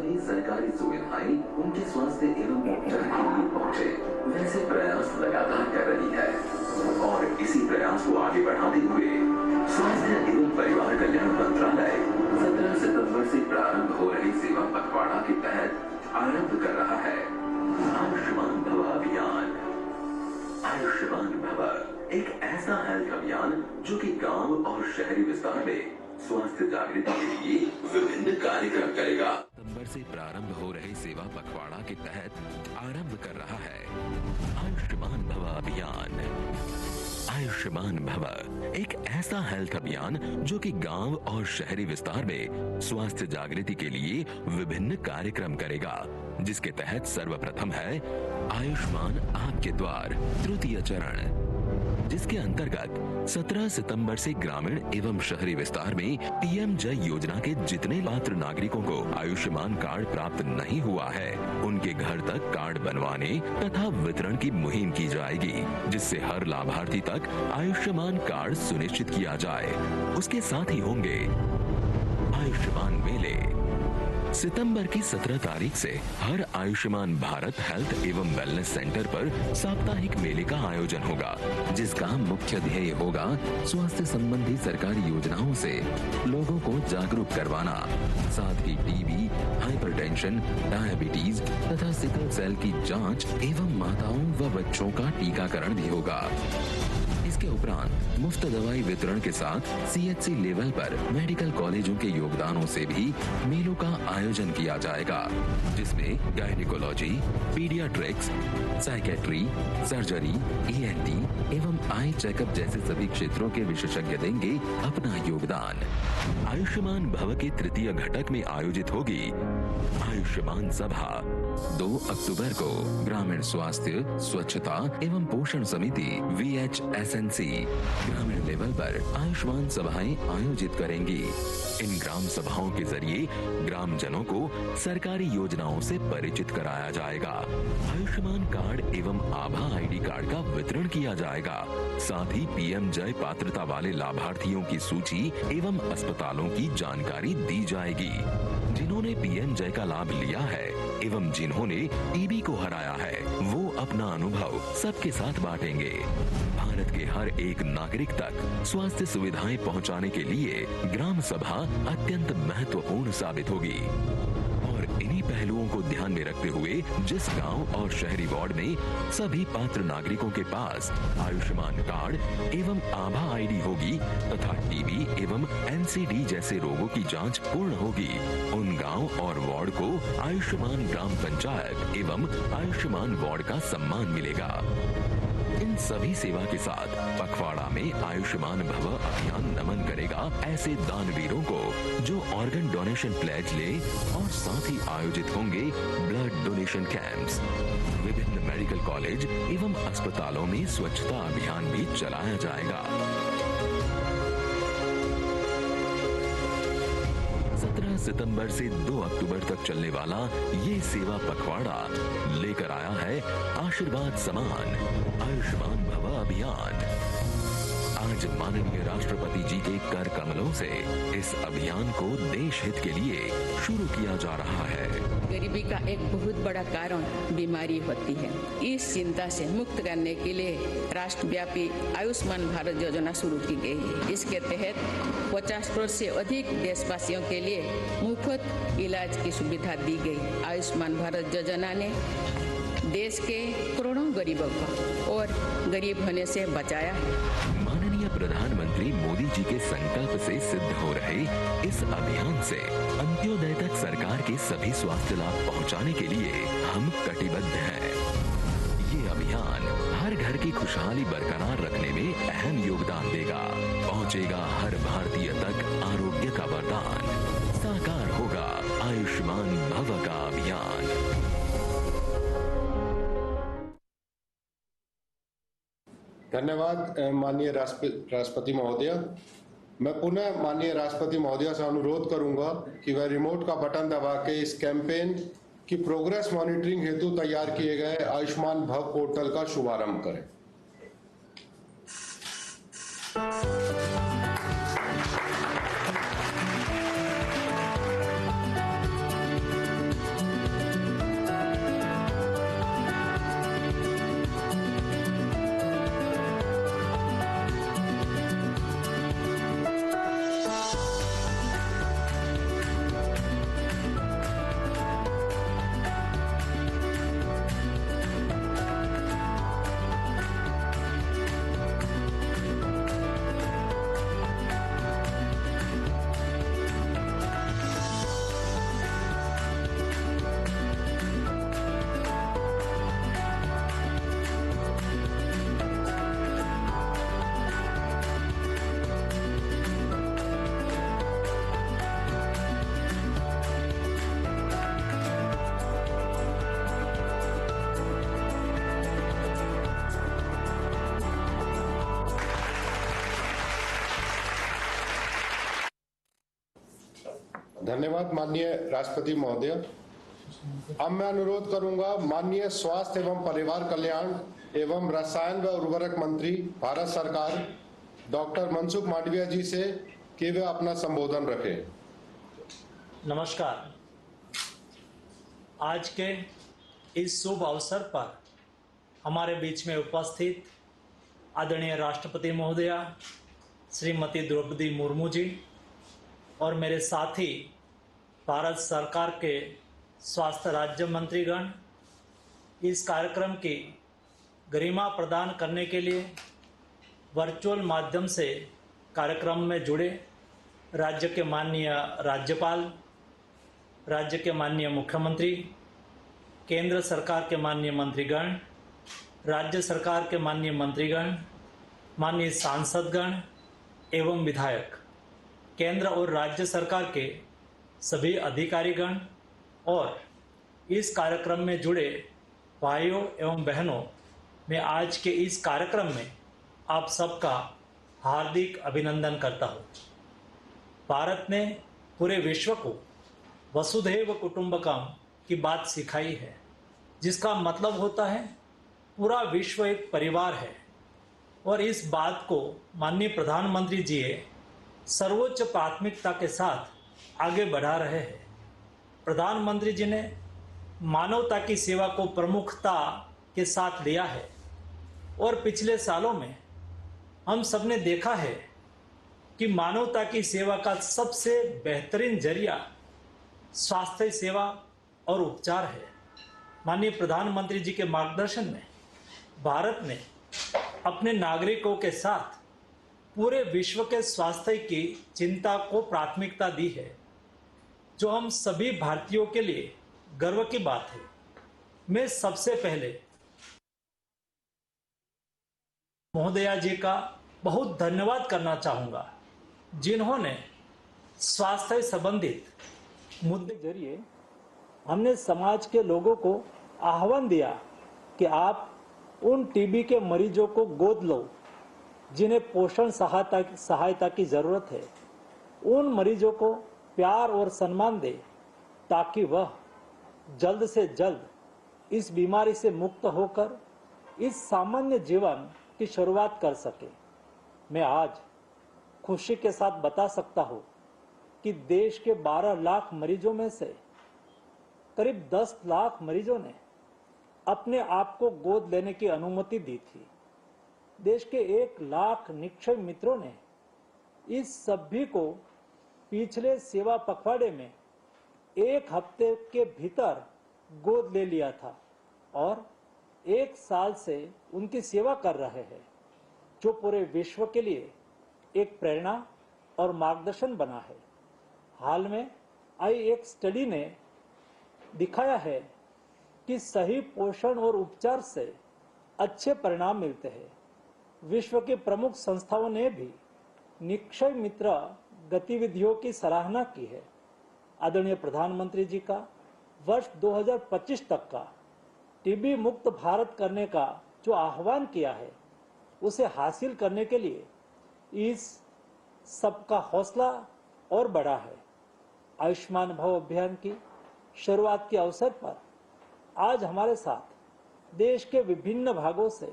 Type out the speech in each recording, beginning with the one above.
सभी सरकारी सुविधाएं उनके स्वास्थ्य एवं उपचार के लिए पहुंचे, वैसे प्रयास लगातार कर रही है। और इसी प्रयास को आगे बढ़ाते हुए स्वास्थ्य एवं परिवार कल्याण मंत्रालय 17 सितंबर से प्रारंभ हो रही सेवा पखवाड़ा के तहत आरंभ कर रहा है आयुष्मान भव अभियान। आयुष्मान भव एक ऐसा हेल्थ अभियान जो कि गांव और शहरी विस्तार में स्वास्थ्य जागृति के लिए विभिन्न कार्यक्रम करेगा। सितंबर से प्रारंभ हो रहे सेवा पखवाड़ा के तहत आरंभ कर रहा है आयुष्मान भव अभियान। आयुष्मान भव एक ऐसा हेल्थ अभियान जो कि गांव और शहरी विस्तार में स्वास्थ्य जागृति के लिए विभिन्न कार्यक्रम करेगा, जिसके तहत सर्वप्रथम है आयुष्मान आपके द्वार तृतीय चरण, जिसके अंतर्गत 17 सितंबर से ग्रामीण एवं शहरी विस्तार में पीएम जय योजना के जितने पात्र नागरिकों को आयुष्मान कार्ड प्राप्त नहीं हुआ है, उनके घर तक कार्ड बनवाने तथा वितरण की मुहिम की जाएगी, जिससे हर लाभार्थी तक आयुष्मान कार्ड सुनिश्चित किया जाए। उसके साथ ही होंगे आयुष्मान मेले। सितंबर की 17 तारीख से हर आयुष्मान भारत हेल्थ एवं वेलनेस सेंटर पर साप्ताहिक मेले का आयोजन होगा, जिसका मुख्य ध्येय होगा स्वास्थ्य संबंधी सरकारी योजनाओं से लोगों को जागरूक करवाना। साथ ही टीबी, हाइपरटेंशन, डायबिटीज तथा सिकल सेल की जांच एवं माताओं व बच्चों का टीकाकरण भी होगा। इसके उपरांत मुफ्त दवाई वितरण के साथ सीएचसी लेवल पर मेडिकल कॉलेजों के योगदानों से भी मेलों का आयोजन किया जाएगा, जिसमें gynaecology, paediatrics, psychiatry, surgery, ENT एवं आई चेकअप जैसे सभी क्षेत्रों के विशेषज्ञ देंगे अपना योगदान। आयुष्मान भव के तृतीय घटक में आयोजित होगी आयुष्मान सभा। 2 अक्टूबर को ग्रामीण स्वास्थ्य, स्वच्छता एवं पोषण समिति VHSNC ग्रामीण लेवल पर आयुष्मान सभाएं आयोजित करेंगी। इन ग्राम सभाओं के जरिए ग्रामजनों को सरकारी योजनाओं से परिचित कराया जाएगा। आयुष्मान कार्ड एवं आभा आईडी कार्ड का वितरण किया जाएगा। साथ ही पीएम जय पात्रता वाले लाभार्थियों की सूची एवं अस्पतालों की जानकारी दी जाएगी। जिन्होंने पीएम जय का लाभ लिया है एवं जिन्होंने टीबी को हराया है, वो अपना अनुभव सबके साथ बांटेंगे। भारत के हर एक नागरिक तक स्वास्थ्य सुविधाएं पहुंचाने के लिए ग्राम सभा अत्यंत महत्वपूर्ण साबित होगी। और इन्हीं पहलुओं को ध्यान में रखते हुए जिस गांव और शहरी वार्ड में सभी पात्र नागरिकों के पास आयुष्मान कार्ड एवं आभा आईडी होगी तथा टीबी एवं एनसीडी जैसे रोगों की जांच पूर्ण होगी, उन गांव और वार्ड को आयुष्मान ग्राम पंचायत एवं आयुष्मान वार्ड का सम्मान मिलेगा। इन सभी सेवा के साथ पखवाड़ा में आयुष्मान भव अभियान नमन करेगा ऐसे दानवीरों को जो ऑर्गन डोनेशन प्लेज ले, और साथ ही आयोजित होंगे ब्लड डोनेशन कैंप्स। विभिन्न मेडिकल कॉलेज एवं अस्पतालों में स्वच्छता अभियान भी चलाया जाएगा। 17 सितंबर से 2 अक्टूबर तक चलने वाला ये सेवा पखवाड़ा लेकर आया है आशीर्वाद समान आयुष्मान भव अभियान। आज माननीय राष्ट्रपति जी के कर कमलों से इस अभियान को देश हित के लिए शुरू किया जा रहा है। गरीबी का एक बहुत बड़ा कारण बीमारी होती है। इस चिंता से मुक्त करने के लिए राष्ट्रव्यापी आयुष्मान भारत योजना शुरू की गई है। इसके तहत 50 करोड़ से अधिक देशवासियों के लिए मुफ्त इलाज की सुविधा दी गई। आयुष्मान भारत योजना ने देश के करोड़ों गरीबों को और गरीब होने से बचाया है। माननीय प्रधानमंत्री मोदी जी के संकल्प से सिद्ध हो रहे इस अभियान से अंत्योदय तक सरकार के सभी स्वास्थ्य लाभ पहुंचाने के लिए हम कटिबद्ध हैं। ये अभियान हर घर की खुशहाली बरकरार रखने में अहम योगदान देगा। पहुंचेगा हर भारतीय तक आरोग्य का वरदान। साकार होगा आयुष्मान भव का अभियान। धन्यवाद माननीय राष्ट्रपति महोदय। मैं पुनः माननीय राष्ट्रपति महोदय से अनुरोध करूंगा कि वह रिमोट का बटन दबा के इस कैंपेन की प्रोग्रेस मॉनिटरिंग हेतु तैयार किए गए आयुष्मान भव पोर्टल का शुभारंभ करें। धन्यवाद माननीय राष्ट्रपति महोदय। अब मैं अनुरोध करूंगा माननीय स्वास्थ्य एवं परिवार कल्याण एवं रसायन व उर्वरक मंत्री भारत सरकार डॉक्टर मनसुख मांडविया जी से कि वे अपना संबोधन रखें। नमस्कार। आज के इस शुभ अवसर पर हमारे बीच में उपस्थित आदरणीय राष्ट्रपति महोदया श्रीमती द्रौपदी मुर्मू जी और मेरे साथी भारत सरकार के स्वास्थ्य राज्य मंत्रीगण, इस कार्यक्रम की गरिमा प्रदान करने के लिए वर्चुअल माध्यम से कार्यक्रम में जुड़े राज्य के माननीय राज्यपाल, राज्य के माननीय मुख्यमंत्री, केंद्र सरकार के माननीय मंत्रीगण, राज्य सरकार के माननीय मंत्रीगण, माननीय सांसदगण एवं विधायक, केंद्र और राज्य सरकार के सभी अधिकारीगण और इस कार्यक्रम में जुड़े भाइयों एवं बहनों, मैं आज के इस कार्यक्रम में आप सबका हार्दिक अभिनंदन करता हूँ। भारत ने पूरे विश्व को वसुधैव कुटुंबकम की बात सिखाई है, जिसका मतलब होता है पूरा विश्व एक परिवार है, और इस बात को माननीय प्रधानमंत्री जी सर्वोच्च प्राथमिकता के साथ आगे बढ़ा रहे हैं। प्रधानमंत्री जी ने मानवता की सेवा को प्रमुखता के साथ लिया है, और पिछले सालों में हम सबने देखा है कि मानवता की सेवा का सबसे बेहतरीन जरिया स्वास्थ्य सेवा और उपचार है। माननीय प्रधानमंत्री जी के मार्गदर्शन में भारत ने अपने नागरिकों के साथ पूरे विश्व के स्वास्थ्य की चिंता को प्राथमिकता दी है, जो हम सभी भारतीयों के लिए गर्व की बात है। मैं सबसे पहले महोदया जी का बहुत धन्यवाद करना चाहूँगा, जिन्होंने स्वास्थ्य संबंधित मुद्दे के जरिए हमने समाज के लोगों को आह्वान दिया कि आप उन टीबी के मरीजों को गोद लो जिन्हें पोषण सहायता की जरूरत है। उन मरीजों को प्यार और सम्मान दे ताकि वह जल्द से जल्द इस बीमारी से मुक्त होकर इस सामान्य जीवन की शुरुआत कर सके। मैं आज खुशी के साथ बता सकता हूँ कि देश के 12 लाख मरीजों में से करीब 10 लाख मरीजों ने अपने आप को गोद लेने की अनुमति दी थी। देश के 1 लाख निक्षय मित्रों ने इस सभी को पिछले सेवा पखवाड़े में 1 हफ्ते के भीतर गोद ले लिया था और 1 साल से उनकी सेवा कर रहे हैं, जो पूरे विश्व के लिए एक प्रेरणा और मार्गदर्शन बना है। हाल में आई एक स्टडी ने दिखाया है कि सही पोषण और उपचार से अच्छे परिणाम मिलते हैं। विश्व की प्रमुख संस्थाओं ने भी निक्षय मित्र गतिविधियों की सराहना की है। आदरणीय प्रधानमंत्री जी का वर्ष 2025 तक का टीबी मुक्त भारत करने का जो आह्वान किया है, उसे हासिल करने के लिए इस सबका हौसला और बढ़ा है। आयुष्मान भव अभियान की शुरुआत के अवसर पर आज हमारे साथ देश के विभिन्न भागों से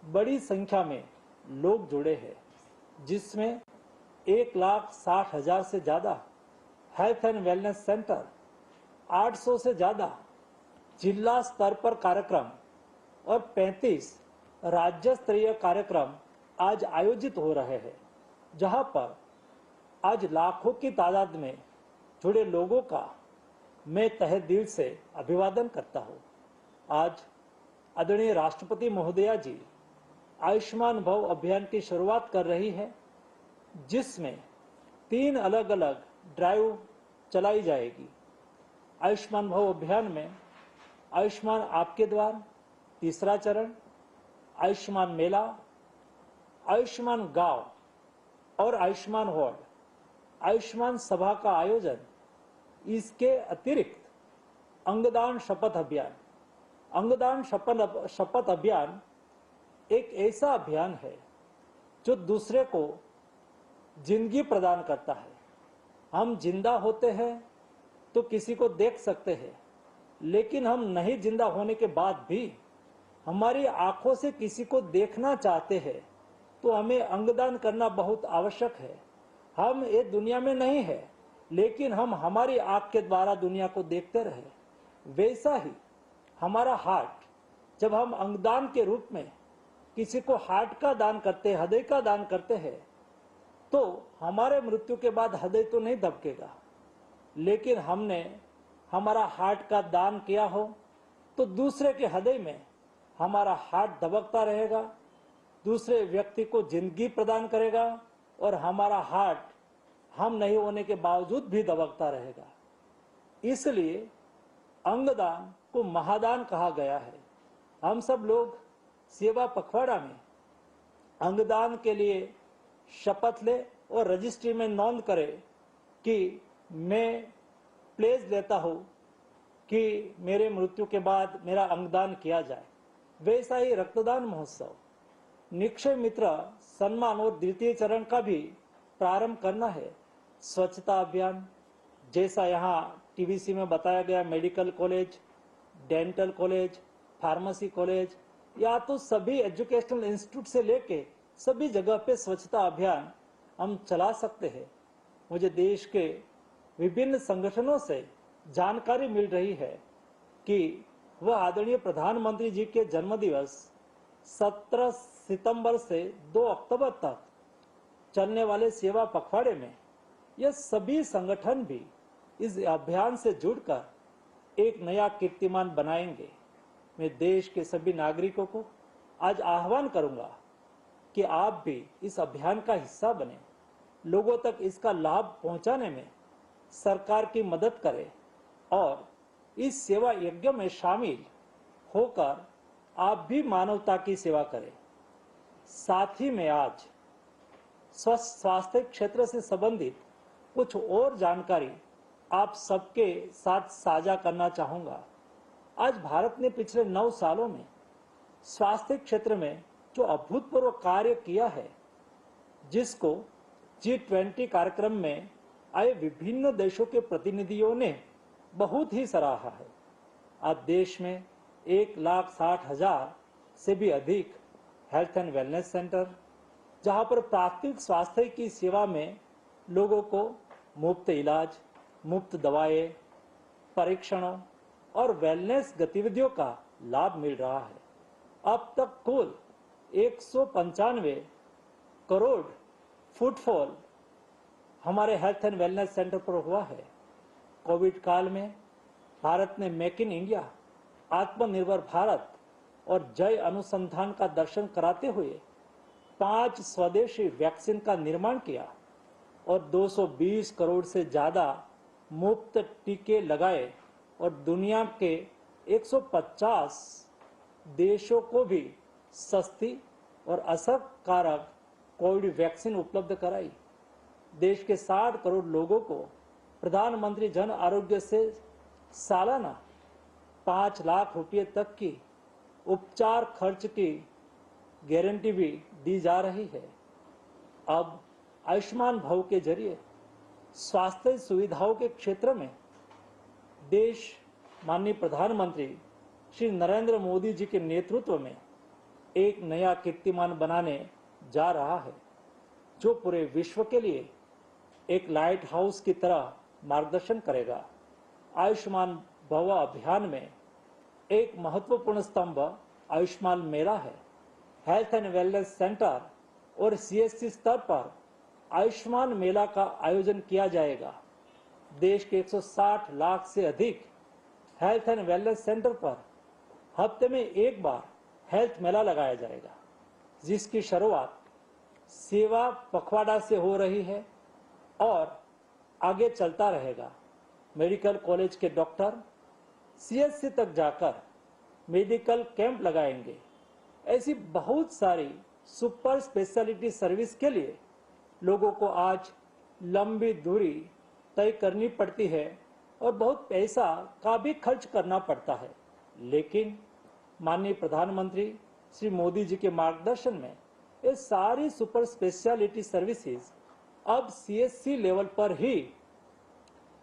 बड़ी संख्या में लोग जुड़े हैं, जिसमें 1,60,000 से ज्यादा हेल्थ एंड वेलनेस सेंटर, 800 से ज्यादा जिला स्तर पर कार्यक्रम और 35 राज्य स्तरीय कार्यक्रम आज आयोजित हो रहे हैं, जहां पर आज लाखों की तादाद में जुड़े लोगों का मैं तहे दिल से अभिवादन करता हूं। आज आदरणीय राष्ट्रपति महोदया जी आयुष्मान भव अभियान की शुरुआत कर रही है, जिसमें 3 अलग अलग ड्राइव चलाई जाएगी। आयुष्मान भव अभियान में आयुष्मान आपके द्वार तीसरा चरण, आयुष्मान मेला, आयुष्मान गांव और आयुष्मान वार्ड, आयुष्मान सभा का आयोजन, इसके अतिरिक्त अंगदान शपथ अभियान। अंगदान शपथ अभियान एक ऐसा अभियान है जो दूसरे को जिंदगी प्रदान करता है। हम जिंदा होते हैं तो किसी को देख सकते हैं, लेकिन हम नहीं जिंदा होने के बाद भी हमारी आंखों से किसी को देखना चाहते हैं तो हमें अंगदान करना बहुत आवश्यक है। हम ये दुनिया में नहीं है, लेकिन हम हमारी आंख के द्वारा दुनिया को देखते रहे। वैसा ही हमारा हार्ट, जब हम अंगदान के रूप में किसी को हार्ट का दान करते, हृदय का दान करते हैं, तो हमारे मृत्यु के बाद हृदय तो नहीं दबकेगा, लेकिन हमने हमारा हार्ट का दान किया हो तो दूसरे के हृदय में हमारा हार्ट दबकता रहेगा, दूसरे व्यक्ति को जिंदगी प्रदान करेगा और हमारा हार्ट हम नहीं होने के बावजूद भी दबकता रहेगा। इसलिए अंगदान को महादान कहा गया है। हम सब लोग सेवा पखवाड़ा में अंगदान के लिए शपथ ले और रजिस्ट्री में नोंद करें कि मैं प्लेज लेता हूं कि मेरे मृत्यु के बाद मेरा अंगदान किया जाए। वैसा ही रक्तदान महोत्सव, निक्षय मित्र सम्मान और द्वितीय चरण का भी प्रारंभ करना है। स्वच्छता अभियान, जैसा यहाँ टीवीसी में बताया गया, medical college, dental college, pharmacy college या तो सभी एजुकेशनल इंस्टीट्यूट से लेके सभी जगह पे स्वच्छता अभियान हम चला सकते हैं। मुझे देश के विभिन्न संगठनों से जानकारी मिल रही है कि वह आदरणीय प्रधानमंत्री जी के जन्मदिवस 17 सितंबर से 2 अक्टूबर तक चलने वाले सेवा पखवाड़े में यह सभी संगठन भी इस अभियान से जुड़कर एक नया कीर्तिमान बनाएंगे। मैं देश के सभी नागरिकों को आज आह्वान करूंगा कि आप भी इस अभियान का हिस्सा बने, लोगों तक इसका लाभ पहुंचाने में सरकार की मदद करें और इस सेवा यज्ञ में शामिल होकर आप भी मानवता की सेवा करें। साथ ही में आज स्वास्थ्य क्षेत्र से संबंधित कुछ और जानकारी आप सबके साथ साझा करना चाहूंगा। आज भारत ने पिछले 9 सालों में स्वास्थ्य क्षेत्र में जो अभूतपूर्व कार्य किया है, जिसको G20 कार्यक्रम में आए विभिन्न देशों के प्रतिनिधियों ने बहुत ही सराहा है। आज देश में 1,60,000 से भी अधिक हेल्थ एंड वेलनेस सेंटर, जहां पर प्राथमिक स्वास्थ्य की सेवा में लोगों को मुफ्त इलाज, मुफ्त दवाएं, परीक्षणों और वेलनेस गतिविधियों का लाभ मिल रहा है। अब तक कुल 195 करोड़ फुटफॉल हमारे हेल्थ एंड वेलनेस सेंटर पर हुआ है। कोविड काल में भारत ने मेक इन इंडिया, आत्मनिर्भर भारत और जय अनुसंधान का दर्शन कराते हुए 5 स्वदेशी वैक्सीन का निर्माण किया और 220 करोड़ से ज्यादा मुफ्त टीके लगाए और दुनिया के 150 देशों को भी सस्ती और असरकारक कोविड वैक्सीन उपलब्ध कराई। देश के 60 करोड़ लोगों को प्रधानमंत्री जन आरोग्य से सालाना 5 लाख रुपए तक की उपचार खर्च की गारंटी भी दी जा रही है। अब आयुष्मान भव के जरिए स्वास्थ्य सुविधाओं के क्षेत्र में देश माननीय प्रधानमंत्री श्री नरेंद्र मोदी जी के नेतृत्व में एक नया कीर्तिमान बनाने जा रहा है, जो पूरे विश्व के लिए एक लाइट हाउस की तरह मार्गदर्शन करेगा। आयुष्मान भव अभियान में एक महत्वपूर्ण स्तंभ आयुष्मान मेला है। हेल्थ एंड वेलनेस सेंटर और CSC स्तर पर आयुष्मान मेला का आयोजन किया जाएगा। देश के 160 लाख से अधिक हेल्थ एंड वेलनेस सेंटर पर हफ्ते में एक बार हेल्थ मेला लगाया जाएगा, जिसकी शुरुआत सेवा पखवाड़ा से हो रही है और आगे चलता रहेगा। मेडिकल कॉलेज के डॉक्टर CSC तक जाकर मेडिकल कैंप लगाएंगे। ऐसी बहुत सारी सुपर स्पेशलिटी सर्विस के लिए लोगों को आज लंबी दूरी तय करनी पड़ती है और बहुत पैसा का भी खर्च करना पड़ता है, लेकिन माननीय प्रधानमंत्री श्री मोदी जी के मार्गदर्शन में ये सारी सुपर स्पेशलिटी सर्विसेज अब CSC लेवल पर ही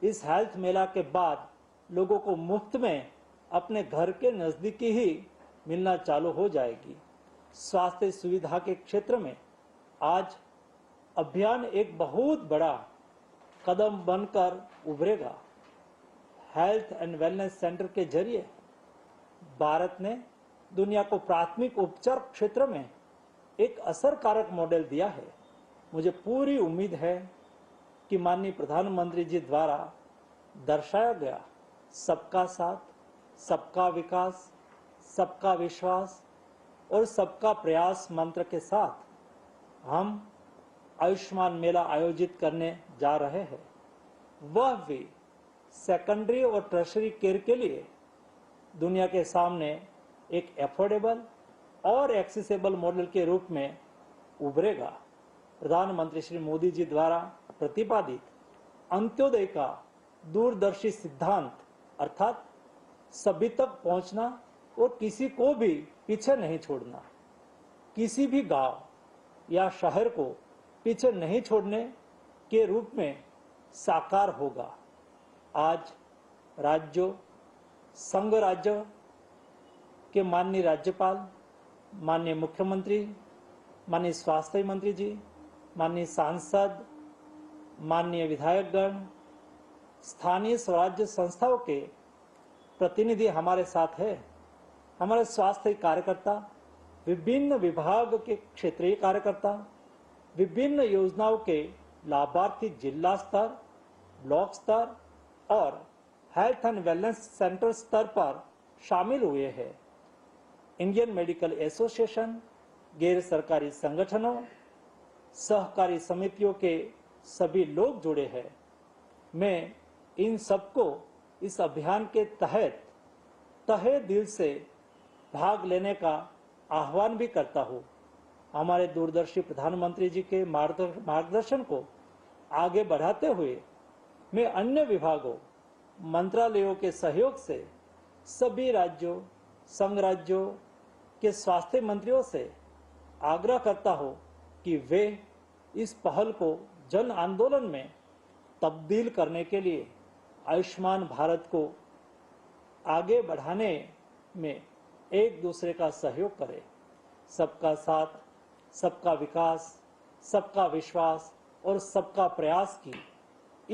इस हेल्थ मेला के बाद लोगों को मुफ्त में अपने घर के नजदीकी ही मिलना चालू हो जाएगी। स्वास्थ्य सुविधा के क्षेत्र में आज अभियान एक बहुत बड़ा कदम बनकर उभरेगा। हेल्थ एंड वेलनेस सेंटर के जरिए भारत ने दुनिया को प्राथमिक उपचार क्षेत्र में एक असरकारक मॉडल दिया है। मुझे पूरी उम्मीद है कि माननीय प्रधानमंत्री जी द्वारा दर्शाया गया सबका साथ, सबका विकास, सबका विश्वास और सबका प्रयास मंत्र के साथ हम आयुष्मान मेला आयोजित करने जा रहे हैं, वह भी सेकेंडरी और टर्शरी केयर के लिए दुनिया के सामने एक एफोर्डेबल और एक्सेसिबल मॉडल के रूप में उभरेगा। प्रधानमंत्री श्री मोदी जी द्वारा प्रतिपादित अंत्योदय का दूरदर्शी सिद्धांत अर्थात सभी तक पहुंचना और किसी को भी पीछे नहीं छोड़ना, किसी भी गांव या शहर को पीछे नहीं छोड़ने के रूप में साकार होगा। आज राज्यों, संघ राज्यों के माननीय राज्यपाल, माननीय मुख्यमंत्री, माननीय स्वास्थ्य मंत्री जी, माननीय सांसद, माननीय विधायकगण, स्थानीय स्वराज्य संस्थाओं के प्रतिनिधि हमारे साथ है। हमारे स्वास्थ्य कार्यकर्ता, विभिन्न विभाग के क्षेत्रीय कार्यकर्ता, विभिन्न योजनाओं के लाभार्थी जिला स्तर, ब्लॉक स्तर और हेल्थ एंड वेलनेस सेंटर स्तर पर शामिल हुए हैं। इंडियन मेडिकल एसोसिएशन, गैर सरकारी संगठनों, सहकारी समितियों के सभी लोग जुड़े हैं। मैं इन सबको इस अभियान के तहत तहे दिल से भाग लेने का आह्वान भी करता हूँ। हमारे दूरदर्शी प्रधानमंत्री जी के मार्गदर्शन को आगे बढ़ाते हुए मैं अन्य विभागों, मंत्रालयों के सहयोग से सभी राज्यों, संघ राज्यों के स्वास्थ्य मंत्रियों से आग्रह करता हूं कि वे इस पहल को जन आंदोलन में तब्दील करने के लिए आयुष्मान भारत को आगे बढ़ाने में एक दूसरे का सहयोग करें। सबका साथ, सबका विकास, सबका विश्वास और सबका प्रयास की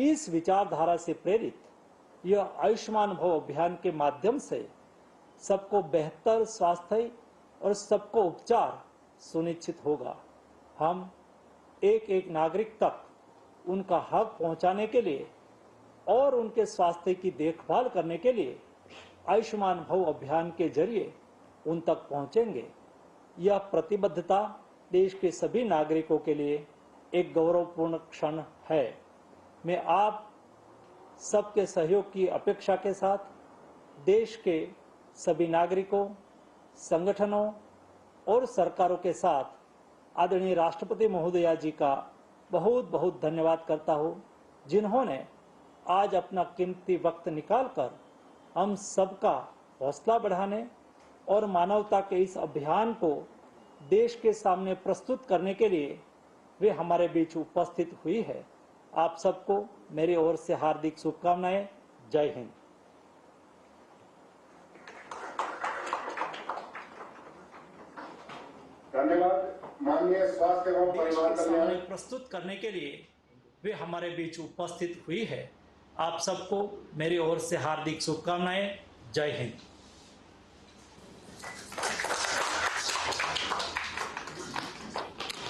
इस विचारधारा से प्रेरित यह आयुष्मान भव अभियान के माध्यम से सबको बेहतर स्वास्थ्य और सबको उपचार सुनिश्चित होगा। हम एक एक नागरिक तक उनका हक पहुंचाने के लिए और उनके स्वास्थ्य की देखभाल करने के लिए आयुष्मान भव अभियान के जरिए उन तक पहुंचेंगे। यह प्रतिबद्धता देश के सभी नागरिकों के लिए एक गौरवपूर्ण क्षण है। मैं आप सबके सहयोग की अपेक्षा के साथ देश के सभी नागरिकों, संगठनों और सरकारों के साथ आदरणीय राष्ट्रपति महोदया जी का बहुत बहुत धन्यवाद करता हूं, जिन्होंने आज अपना कीमती वक्त निकालकर हम सबका हौसला बढ़ाने और मानवता के इस अभियान को देश के सामने प्रस्तुत करने के लिए वे हमारे बीच उपस्थित हुई है। आप सबको मेरी ओर से हार्दिक शुभकामनाएं। जय हिंद। धन्यवाद। माननीय स्वास्थ्य एवं परिवार कल्याण प्रस्तुत करने के लिए वे हमारे बीच उपस्थित हुई है। आप सबको मेरी ओर से हार्दिक शुभकामनाएं। जय हिंद।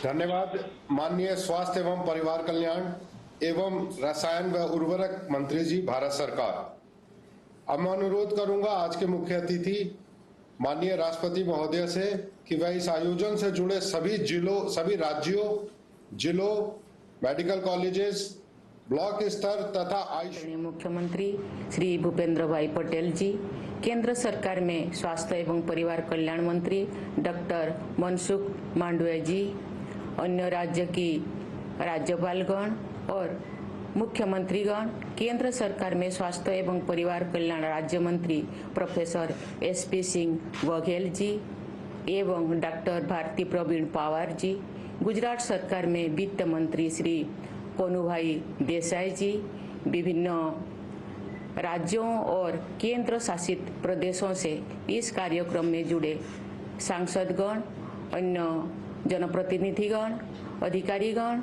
धन्यवाद। माननीय स्वास्थ्य एवं परिवार कल्याण एवं रसायन व उर्वरक मंत्री जी, भारत सरकार। अब मैं अनुरोध करूंगा आज के मुख्य अतिथि माननीय राष्ट्रपति महोदय से कि वह इस आयोजन से जुड़े सभी राज्यों, जिलों, मेडिकल कॉलेजेस, ब्लॉक स्तर तथा मुख्यमंत्री श्री भूपेंद्र भाई पटेल जी, केंद्र सरकार में स्वास्थ्य एवं परिवार कल्याण मंत्री डॉक्टर मनसुख मांडविया जी, अन्य राज्य की राज्यपालगण और मुख्यमंत्रीगण, केंद्र सरकार में स्वास्थ्य एवं परिवार कल्याण राज्य मंत्री प्रोफेसर SP सिंह बघेल जी एवं डॉक्टर भारती प्रवीण पवार जी, गुजरात सरकार में वित्त मंत्री श्री कोनुभाई देसाई जी विभिन्न राज्यों और केंद्र शासित प्रदेशों से इस कार्यक्रम में जुड़े सांसदगण, अन्य जनप्रतिनिधिगण, अधिकारीगण,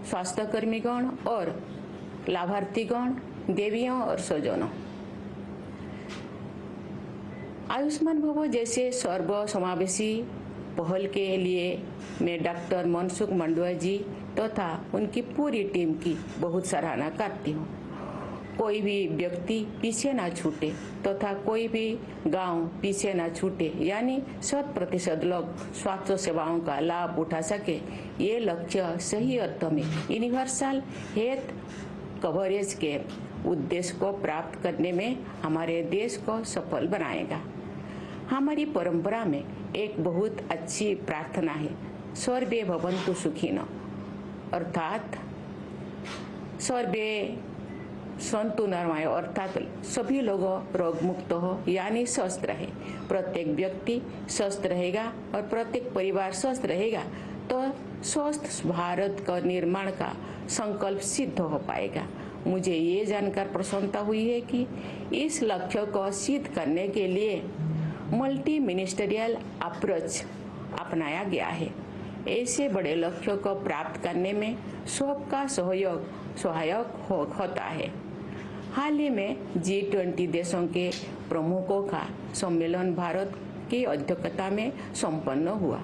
स्वास्थ्यकर्मीगण और लाभार्थीगण, देवियों और स्वजनों। आयुष्मान भव जैसे सर्वसमावेशी पहल के लिए मैं डॉक्टर मनसुख मांडविया जी तथा उनकी पूरी टीम की बहुत सराहना करती हूँ। कोई भी व्यक्ति पीछे ना छूटे तथा कोई भी गांव पीछे ना छूटे, यानी 100% लोग स्वास्थ्य सेवाओं का लाभ उठा सके, ये लक्ष्य सही अर्थ में यूनिवर्सल हेल्थ कवरेज के उद्देश्य को प्राप्त करने में हमारे देश को सफल बनाएगा। हमारी परंपरा में एक बहुत अच्छी प्रार्थना है, सर्वे भवन्तु सुखिनः, अर्थात सर्वे संतु निरामय, अर्थात सभी लोगों रोग मुक्त हो, यानी स्वस्थ रहे। प्रत्येक व्यक्ति स्वस्थ रहेगा और प्रत्येक परिवार स्वस्थ रहेगा तो स्वस्थ भारत का निर्माण का संकल्प सिद्ध हो पाएगा। मुझे ये जानकर प्रसन्नता हुई है कि इस लक्ष्य को सिद्ध करने के लिए मल्टी मिनिस्टरियल अप्रोच अपनाया गया है। ऐसे बड़े लक्ष्यों को प्राप्त करने में सबका सहयोग सहायक होता है। हाल ही में G20 देशों के प्रमुखों का सम्मेलन भारत की अध्यक्षता में संपन्न हुआ।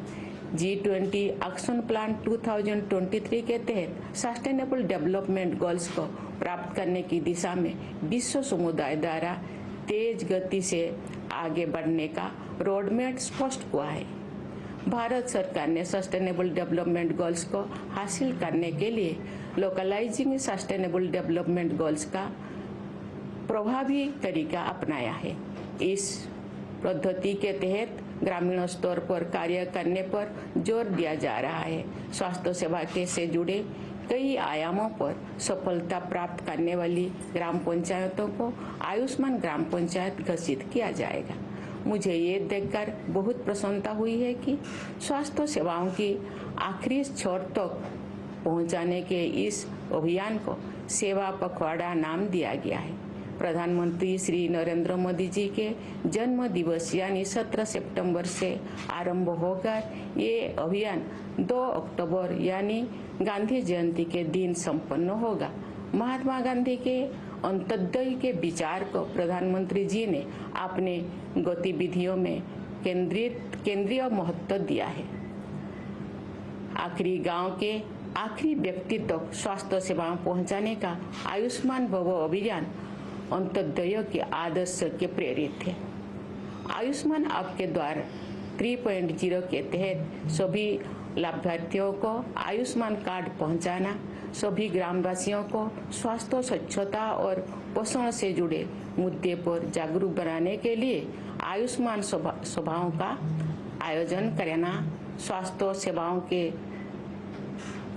G20 एक्शन प्लान 2023 के तहत सस्टेनेबल डेवलपमेंट गोल्स को प्राप्त करने की दिशा में विश्व समुदाय द्वारा तेज गति से आगे बढ़ने का रोडमैप स्पष्ट हुआ है। भारत सरकार ने सस्टेनेबल डेवलपमेंट गोल्स को हासिल करने के लिए लोकलाइजिंग सस्टेनेबल डेवलपमेंट गोल्स का प्रभावी तरीका अपनाया है। इस पद्धति के तहत ग्रामीण स्तर पर कार्य करने पर जोर दिया जा रहा है। स्वास्थ्य सेवा के से जुड़े कई आयामों पर सफलता प्राप्त करने वाली ग्राम पंचायतों को आयुष्मान ग्राम पंचायत घोषित किया जाएगा। मुझे ये देखकर बहुत प्रसन्नता हुई है कि स्वास्थ्य सेवाओं की आखिरी छोर तक पहुंचाने के इस अभियान को सेवा पखवाड़ा नाम दिया गया है। प्रधानमंत्री श्री नरेंद्र मोदी जी के जन्म दिवस यानी 17 सितंबर से आरंभ होकर ये अभियान 2 अक्टूबर यानी गांधी जयंती के दिन संपन्न होगा। महात्मा गांधी के अंत्योदय के विचार को प्रधानमंत्री जी ने अपने गतिविधियों में केंद्रीय महत्व दिया है। आखिरी गांव के आखिरी व्यक्ति तक स्वास्थ्य सेवाएं पहुंचाने का आयुष्मान भव अभियान अंत्योदय के आदर्श के प्रेरित है। आयुष्मान आपके द्वार 3.0 के तहत सभी लाभार्थियों को आयुष्मान कार्ड पहुंचाना, सभी ग्रामवासियों को स्वास्थ्य, स्वच्छता और पोषण से जुड़े मुद्दे पर जागरूक बनाने के लिए आयुष्मान सभाओं का आयोजन करना, स्वास्थ्य सेवाओं के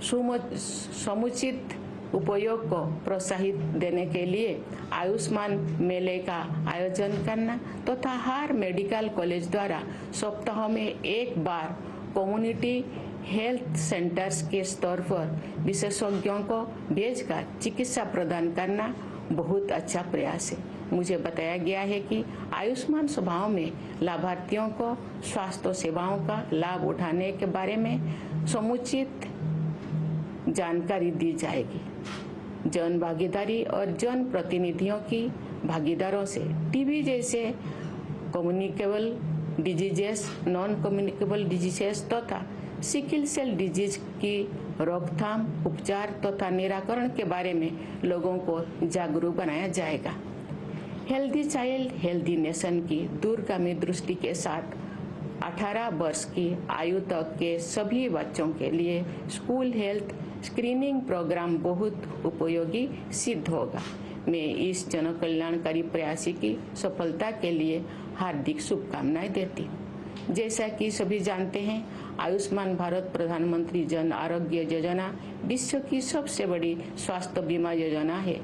समुचित उपयोग को प्रोत्साहित देने के लिए आयुष्मान मेले का आयोजन करना तथा हर मेडिकल कॉलेज द्वारा सप्ताह में एक बार कम्युनिटी हेल्थ सेंटर्स के स्तर पर विशेषज्ञों को भेजकर चिकित्सा प्रदान करना बहुत अच्छा प्रयास है। मुझे बताया गया है कि आयुष्मान सभाओं में लाभार्थियों को स्वास्थ्य सेवाओं का लाभ उठाने के बारे में समुचित जानकारी दी जाएगी। जन भागीदारी और जन प्रतिनिधियों की भागीदारों से टीबी जैसे communicable diseases, non communicable diseases तथा सिकल सेल डिजीज की रोकथाम, उपचार तथा निराकरण के बारे में लोगों को जागरूक बनाया जाएगा। हेल्दी चाइल्ड हेल्दी नेशन की दूरगामी दृष्टि के साथ 18 वर्ष की आयु तक के सभी बच्चों के लिए स्कूल हेल्थ स्क्रीनिंग प्रोग्राम बहुत उपयोगी सिद्ध होगा। मैं इस जन कल्याणकारी प्रयास की सफलता के लिए हार्दिक शुभकामनाएं देती हूँ। जैसा कि सभी जानते हैं, आयुष्मान भारत प्रधानमंत्री जन आरोग्य योजना विश्व की सबसे बड़ी स्वास्थ्य बीमा योजना है।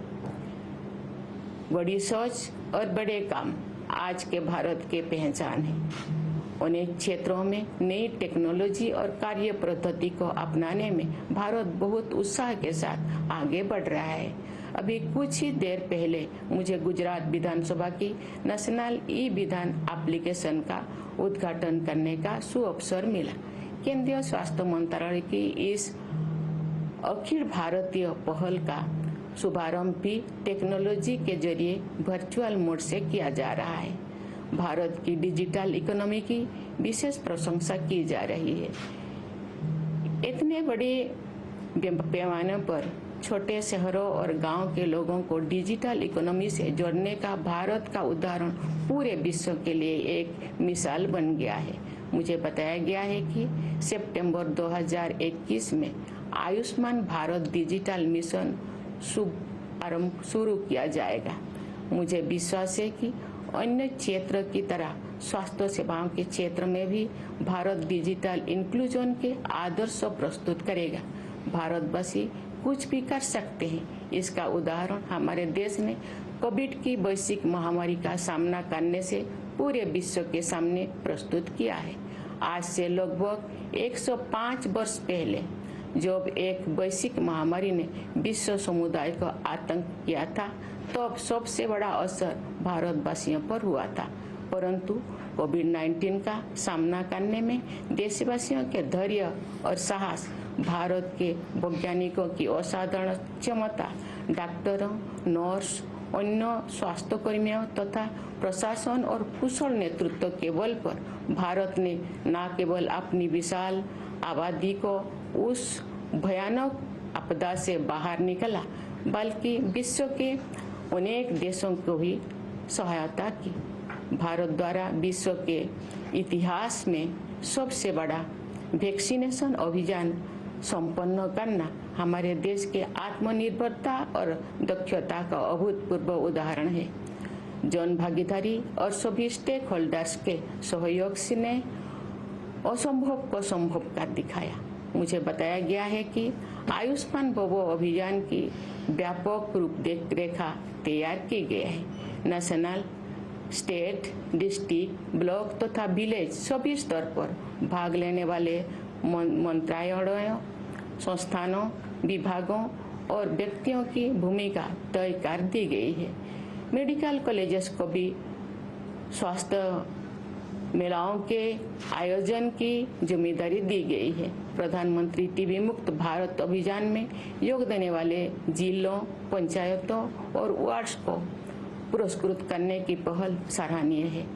बड़ी सोच और बड़े काम आज के भारत के पहचान है। अनेक क्षेत्रों में नई टेक्नोलॉजी और कार्य पद्धति को अपनाने में भारत बहुत उत्साह के साथ आगे बढ़ रहा है। अभी कुछ ही देर पहले मुझे गुजरात विधानसभा की नेशनल ई विधान एप्लीकेशन का उद्घाटन करने का सुअवसर मिला। केंद्रीय स्वास्थ्य मंत्रालय की इस अखिल भारतीय पहल का शुभारंभ भी टेक्नोलॉजी के जरिए वर्चुअल मोड से किया जा रहा है। भारत की डिजिटल इकोनॉमी की विशेष प्रशंसा की जा रही है। इतने बड़े पैमाने पर छोटे शहरों और गांव के लोगों को डिजिटल इकोनॉमी से जोड़ने का भारत का उदाहरण पूरे विश्व के लिए एक मिसाल बन गया है। मुझे बताया गया है कि सितंबर 2021 में आयुष्मान भारत डिजिटल मिशन शुरू किया जाएगा। मुझे विश्वास है कि अन्य क्षेत्र की तरह स्वास्थ्य सेवाओं के क्षेत्र में भी भारत डिजिटल इंक्लूजन के आदर्श प्रस्तुत करेगा। भारतवासी कुछ भी कर सकते हैं। इसका उदाहरण हमारे देश ने कोविड की वैश्विक महामारी का सामना करने से पूरे विश्व के सामने प्रस्तुत किया है। आज से लगभग 105 वर्ष पहले जब एक वैश्विक महामारी ने विश्व समुदाय को आतंक किया था, तब सबसे बड़ा असर भारतवासियों पर हुआ था। परंतु कोविड-19 का सामना करने में देशवासियों के धैर्य और साहस, भारत के वैज्ञानिकों की असाधारण क्षमता, डॉक्टरों, नर्स, अन्य स्वास्थ्यकर्मियों तथा प्रशासन और कुशल नेतृत्व के बल पर भारत ने न केवल अपनी विशाल आबादी को उस भयानक आपदा से बाहर निकाला, बल्कि विश्व के अनेक देशों को भी सहायता की। भारत द्वारा विश्व के इतिहास में सबसे बड़ा वैक्सीनेशन अभियान संपन्न करना हमारे देश के आत्मनिर्भरता और दक्षता का अभूतपूर्व उदाहरण है। जन भागीदारी और सभी स्टेक होल्डर्स के सहयोग से ने असंभव को संभव कर दिखाया। मुझे बताया गया है कि आयुष्मान भव अभियान की व्यापक रूपरेखा तैयार की गई है। नेशनल, स्टेट, डिस्ट्रिक्ट, ब्लॉक तथा विलेज सभी स्तर पर भाग लेने वाले मंत्रालयों, संस्थानों, विभागों और व्यक्तियों की भूमिका तय कर दी गई है। मेडिकल कॉलेजेस को भी स्वास्थ्य मेलाओं के आयोजन की जिम्मेदारी दी गई है। प्रधानमंत्री टीबी मुक्त भारत अभियान में योग देने वाले जिलों, पंचायतों और वार्ड्स को पुरस्कृत करने की पहल सराहनीय है।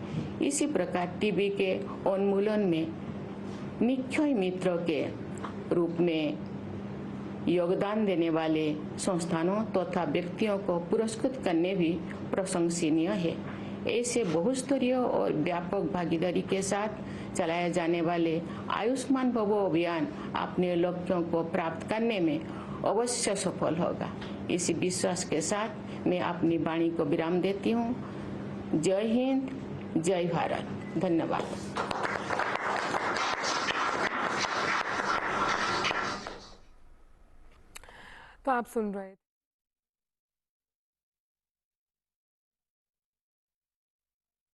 इसी प्रकार टीबी के उन्मूलन में निक्षय मित्र के रूप में योगदान देने वाले संस्थानों तथा व्यक्तियों को पुरस्कृत करने भी प्रशंसनीय है। ऐसे बहुस्तरीय और व्यापक भागीदारी के साथ चलाए जाने वाले आयुष्मान भव अभियान अपने लक्ष्यों को प्राप्त करने में अवश्य सफल होगा। इसी विश्वास के साथ मैं अपनी वाणी को विराम देती हूँ। जय हिंद, जय भारत। धन्यवाद। तो आप सुन रहे